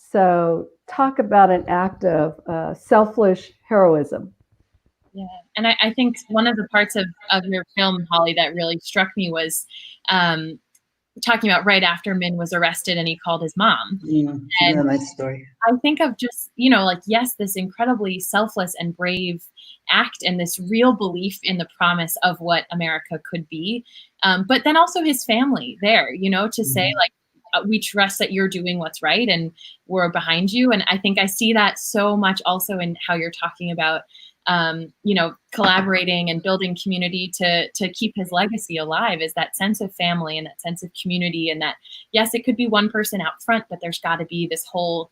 So talk about an act of selfless heroism. Yeah, and I think one of the parts of your film, Holly, that really struck me was talking about right after Min was arrested and he called his mom. And nice story. I think of just, yes, this incredibly selfless and brave act and this real belief in the promise of what America could be. But then also his family there, to say we trust that you're doing what's right and we're behind you. And I think I see that so much also in how you're talking about collaborating and building community to keep his legacy alive, is that sense of family and that sense of community, and that, yes, it could be one person out front, but there's got to be this whole,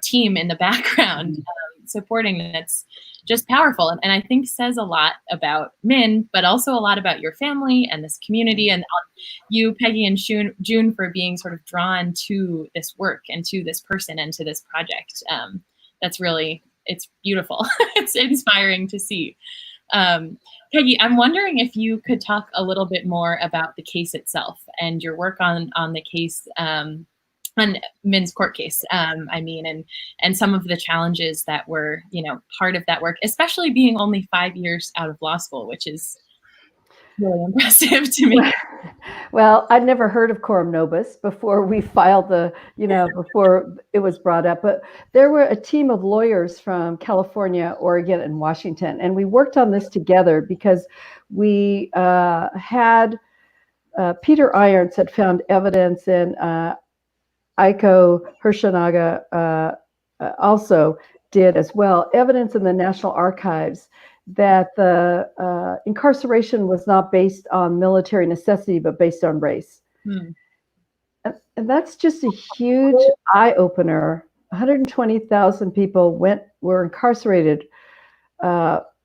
team in the background supporting. That's just powerful. And I think says a lot about Min, but also a lot about your family and this community, and you, Peggy and June, for being sort of drawn to this work and to this person and to this project. That's really, it's beautiful. It's inspiring to see. Peggy, I'm wondering if you could talk a little bit more about the case itself and your work on the case, on Min's court case, and some of the challenges that were, part of that work, especially being only 5 years out of law school, which is really impressive to me. Well, I'd never heard of Coram Nobis before we filed before it was brought up. But there were a team of lawyers from California, Oregon, and Washington. And we worked on this together because we had Peter Irons had found evidence in Aiko Hirschnaga also did as well, evidence in the National Archives that the incarceration was not based on military necessity, but based on race. And that's just a huge eye-opener. 120,000 people were incarcerated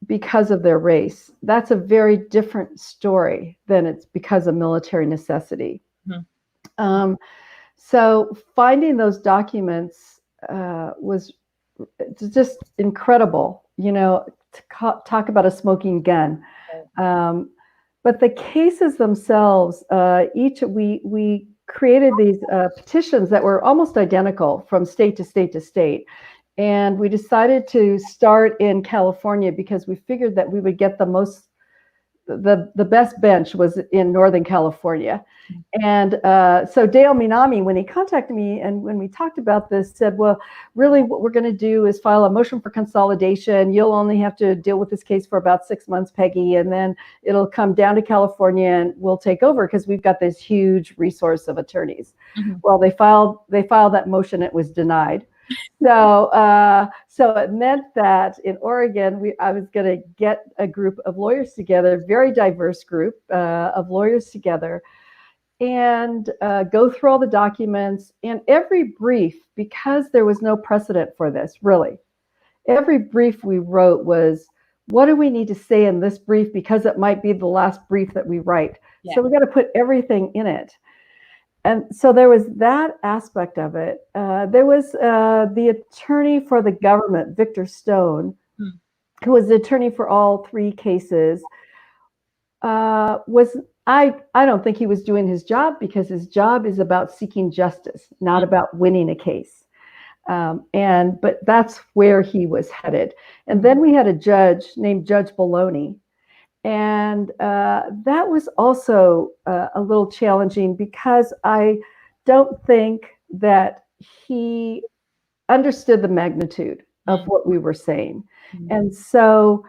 because of their race. That's a very different story than it's because of military necessity. So finding those documents was just incredible, to talk about a smoking gun. But the cases themselves, we created these petitions that were almost identical from state to state to state. And we decided to start in California because we figured that we would get the best bench was in Northern California. And so Dale Minami, when he contacted me and when we talked about this, said, well, really what we're going to do is file a motion for consolidation. You'll only have to deal with this case for about 6 months, Peggy, and then it'll come down to California and we'll take over because we've got this huge resource of attorneys. Well, they filed that motion. It was denied. So it meant that in Oregon, I was going to get a group of lawyers together, very diverse group of lawyers together, and go through all the documents. And every brief, because there was no precedent for this, really, every brief we wrote was, what do we need to say in this brief because it might be the last brief that we write. Yeah. So we got to put everything in it. And so there was that aspect of it. There was the attorney for the government, Victor Stone, who was the attorney for all 3 cases. I don't think he was doing his job because his job is about seeking justice, not about winning a case. But that's where he was headed. And then we had a judge named Judge Bologna. And that was also a little challenging because I don't think that he understood the magnitude of what we were saying. And so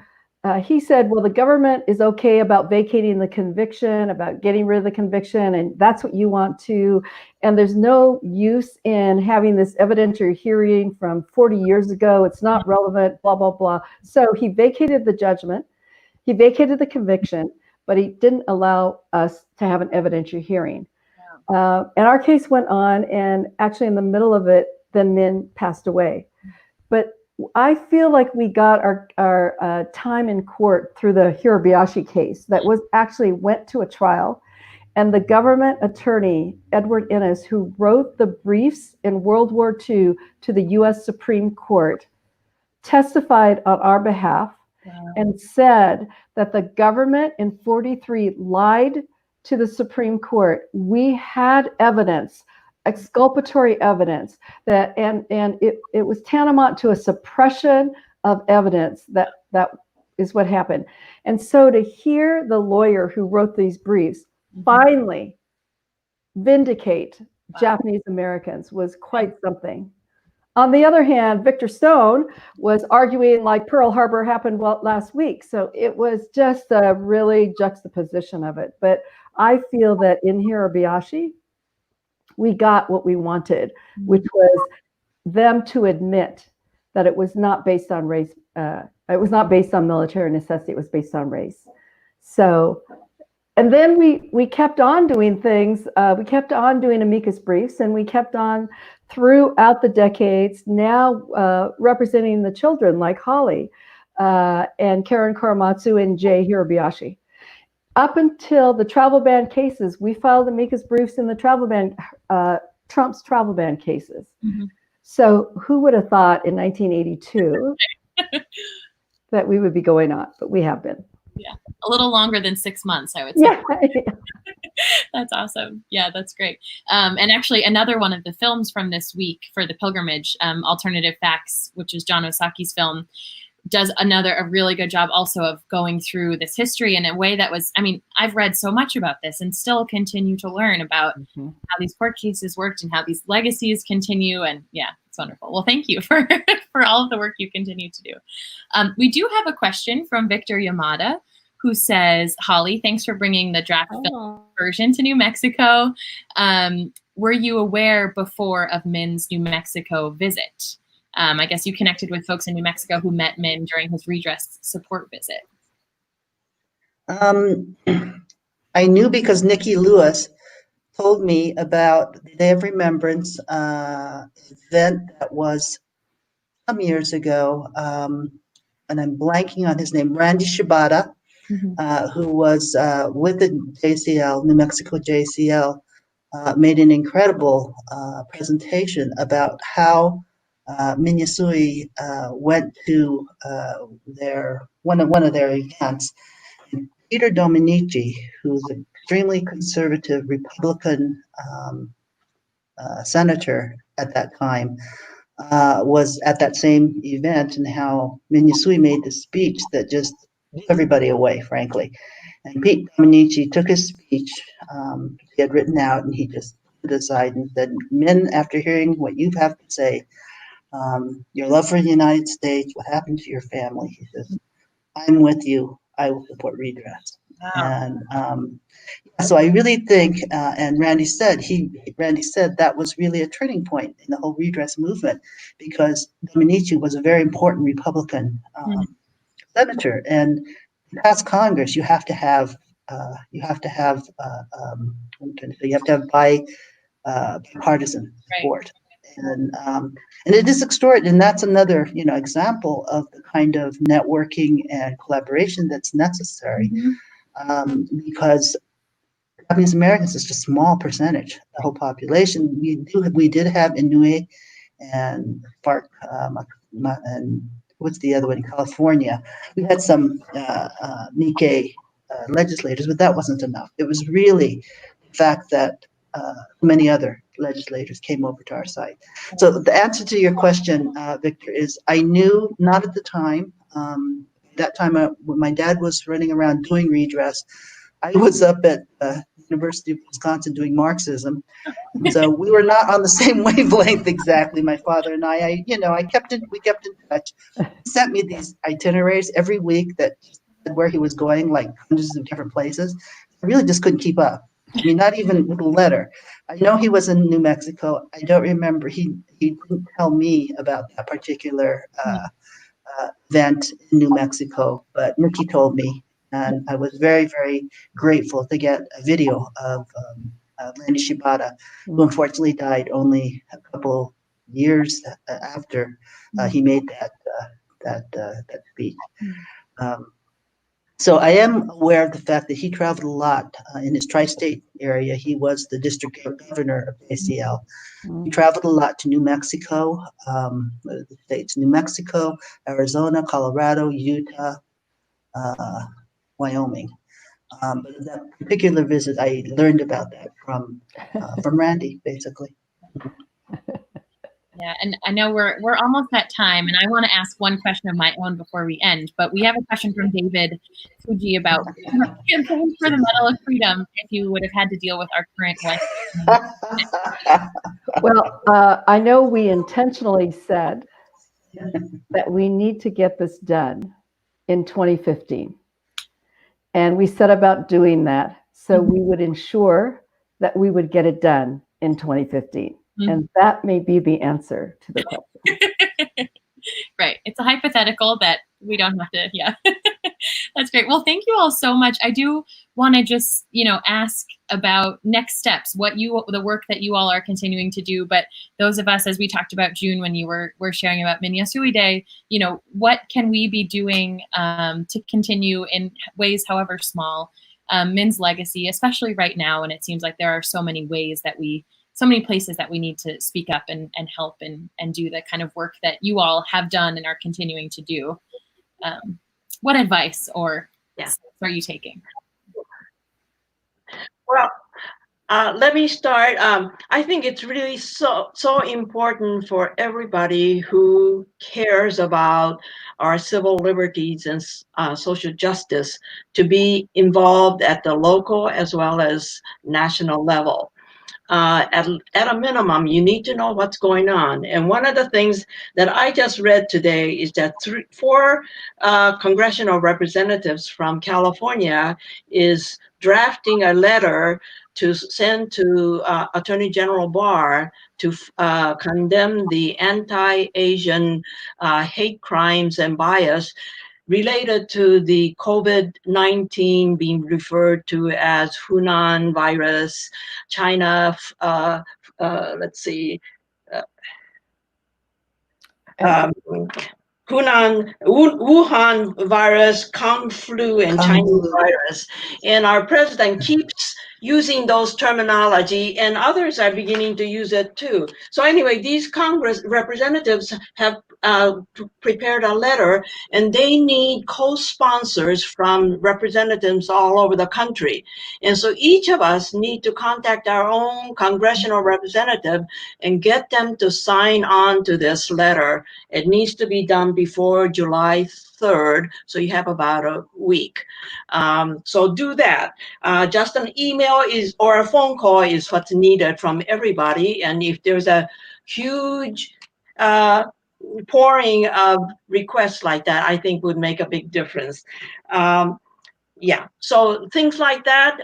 he said, well, the government is okay about vacating the conviction, about getting rid of the conviction, and that's what you want to. And there's no use in having this evidentiary hearing from 40 years ago. It's not relevant, blah, blah, blah. So he vacated the judgment. He vacated the conviction, but he didn't allow us to have an evidentiary hearing. Wow. And our case went on, and actually in the middle of it, then Min passed away. But I feel like we got our time in court through the Hirabayashi case that went to a trial. And the government attorney, Edward Innes, who wrote the briefs in World War II to the US Supreme Court, testified on our behalf. Wow. And said that the government in 43 lied to the Supreme Court. We had evidence, exculpatory evidence, that and it was tantamount to a suppression of evidence that is what happened. And so to hear the lawyer who wrote these briefs finally vindicate Japanese Americans was quite something. On the other hand, Victor Stone was arguing like Pearl Harbor happened last week. So it was just a really juxtaposition of it. But I feel that in Hirabayashi, we got what we wanted, which was them to admit that it was not based on race. It was not based on military necessity. It was based on race. So, and then we kept on doing things. We kept on doing amicus briefs, and we kept on throughout the decades, now representing the children like Holly and Karen Korematsu and Jay Hirabayashi. Up until the travel ban cases, we filed amicus briefs in the travel ban, Trump's travel ban cases. So who would have thought in 1982 that we would be going on, but we have been. Yeah, a little longer than 6 months, I would say. Yeah. That's awesome. Yeah, that's great. And actually, another one of the films from this week for the pilgrimage, Alternative Facts, which is John Osaki's film, does a really good job also of going through this history in a way that was, I mean, I've read so much about this and still continue to learn about how these court cases worked and how these legacies continue. And yeah, it's wonderful. Well, thank you for, for all of the work you continue to do. We do have a question from Victor Yamada, who says, Holly, thanks for bringing the draft film version to New Mexico. Were you aware before of Min's New Mexico visit? I guess you connected with folks in New Mexico who met Min during his redress support visit. I knew because Nikki Lewis told me about the Day of Remembrance event that was some years ago, and I'm blanking on his name, Randy Shibata, who was with the JCL, New Mexico JCL, made an incredible presentation about how Min Yasui went to one of their events. And Peter Dominici, who's an extremely conservative Republican senator at that time, was at that same event, and how Min Yasui made this speech that just blew everybody away, frankly. And Pete Dominici took his speech he had written out, and he just put it aside and said, Min, after hearing what you have to say, your love for the United States, what happened to your family, he says, I'm with you. I will support redress. Wow. And so I really think, and Randy said that was really a turning point in the whole redress movement, because Dominici was a very important Republican senator, and to pass Congress, you have to have bipartisan support. Right. And it is extraordinary, and that's another example of the kind of networking and collaboration that's necessary, because Japanese Americans is just a small percentage of the whole population. We did have Inouye and FARC, and what's the other one in California? We had some Nikkei legislators, but that wasn't enough. It was really the fact that many other legislators came over to our side. So the answer to your question, Victor, is I knew not at the time. That time when my dad was running around doing redress, I was up at University of Wisconsin doing Marxism, and so we were not on the same wavelength exactly. My father and I we kept in touch. He sent me these itineraries every week that said where he was going, like hundreds of different places. I really just couldn't keep up. I mean, not even with a letter. I know he was in New Mexico. I don't remember. He didn't tell me about that particular event in New Mexico, but Nikki told me. And I was very, very grateful to get a video of Randy Shibata, who unfortunately died only a couple years after he made that speech. So I am aware of the fact that he traveled a lot in his tri-state area. He was the district governor of ACL. He traveled a lot to New Mexico, the states, New Mexico, Arizona, Colorado, Utah, Wyoming. But that particular visit, I learned about that from Randy, basically. Yeah, and I know we're almost at time, and I want to ask one question of my own before we end. But we have a question from David Fuji about campaigns for the Medal of Freedom. If you would have had to deal with our current one. Well, I know we intentionally said that we need to get this done in 2015. And we set about doing that so we would ensure that we would get it done in 2015. And that may be the answer to the question. Right. It's a hypothetical that we don't have to, yeah. That's great. Well, thank you all so much. I do want to just, ask about next steps, the work that you all are continuing to do. But those of us, as we talked about June, when you were sharing about Min Yasui Day, what can we be doing to continue in ways, however small, Min's legacy, especially right now. And it seems like there are so many ways that so many places that we need to speak up and help and do the kind of work that you all have done and are continuing to do. What advice or steps are you taking? Well, Let me start. I think it's really so important for everybody who cares about our civil liberties and social justice to be involved at the local as well as national level. At a minimum, you need to know what's going on. And one of the things that I just read today is that four congressional representatives from California is drafting a letter to send to Attorney General Barr to condemn the anti-Asian hate crimes and bias related to the COVID-19 being referred to as Hunan virus, China, let's see, um, Wuhan virus, Kung flu, and Chinese virus. And our president keeps using those terminology, and others are beginning to use it too. So anyway, these Congress representatives have prepared a letter, and they need co-sponsors from representatives all over the country. And so each of us need to contact our own congressional representative and get them to sign on to this letter. It needs to be done before July 3rd, so you have about a week. So do that. Just an email or a phone call is what's needed from everybody. And if there's a huge pouring of requests like that, I think would make a big difference. Yeah, so things like that.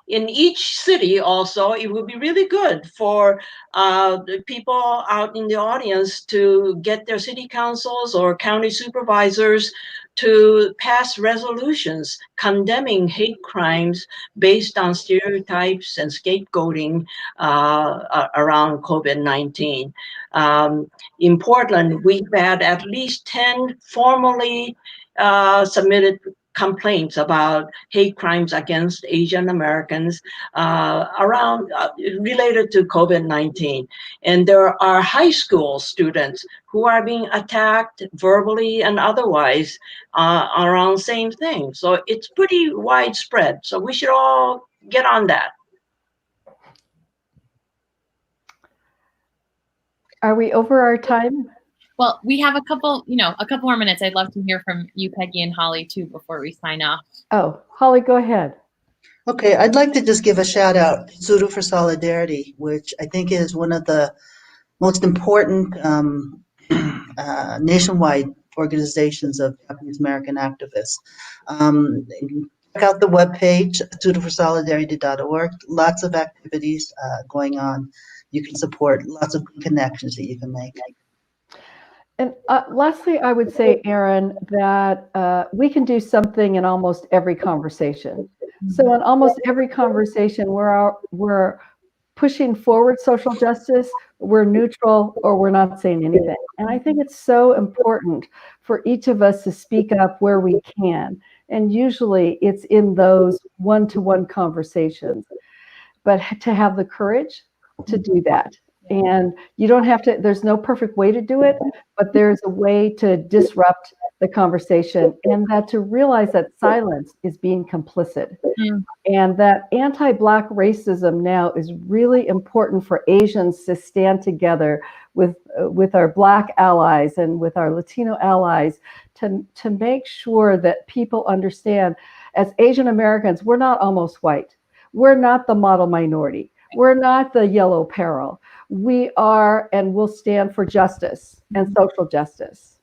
In each city also, it would be really good for the people out in the audience to get their city councils or county supervisors to pass resolutions condemning hate crimes based on stereotypes and scapegoating around COVID-19. In Portland, we've had at least 10 formally submitted complaints about hate crimes against Asian Americans related to COVID-19. And there are high school students who are being attacked verbally and otherwise around the same thing. So it's pretty widespread. So we should all get on that. Are we over our time? Well, we have a couple more minutes. I'd love to hear from you, Peggy and Holly, too, before we sign off. Oh, Holly, go ahead. Okay, I'd like to just give a shout out to Zuru for Solidarity, which I think is one of the most important nationwide organizations of Japanese American activists. Check out the webpage, zuruforsolidarity.org. Lots of activities going on. You can support, lots of connections that you can make. And lastly, I would say, Erin, that we can do something in almost every conversation. So in almost every conversation, we're pushing forward social justice, we're neutral, or we're not saying anything. And I think it's so important for each of us to speak up where we can. And usually it's in those one-to-one conversations. But to have the courage to do that. And you don't have to, there's no perfect way to do it, but there's a way to disrupt the conversation, and that to realize that silence is being complicit. And that anti-Black racism now is really important for Asians to stand together with our Black allies and with our Latino allies to make sure that people understand, as Asian Americans, we're not almost white. We're not the model minority. We're not the yellow peril. We are and will stand for justice and social justice.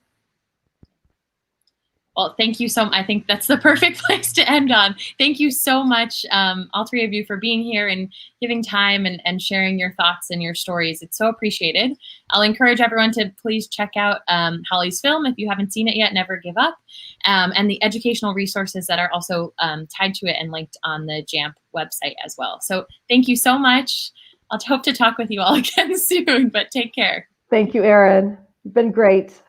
Well, thank you so much. I think that's the perfect place to end on. Thank you so much, all three of you, for being here and giving time and sharing your thoughts and your stories. It's so appreciated. I'll encourage everyone to please check out Holly's film if you haven't seen it yet, Never Give Up, and the educational resources that are also tied to it and linked on the JAMP website as well. So thank you so much. I'll hope to talk with you all again soon, but take care. Thank you, Erin. You've been great.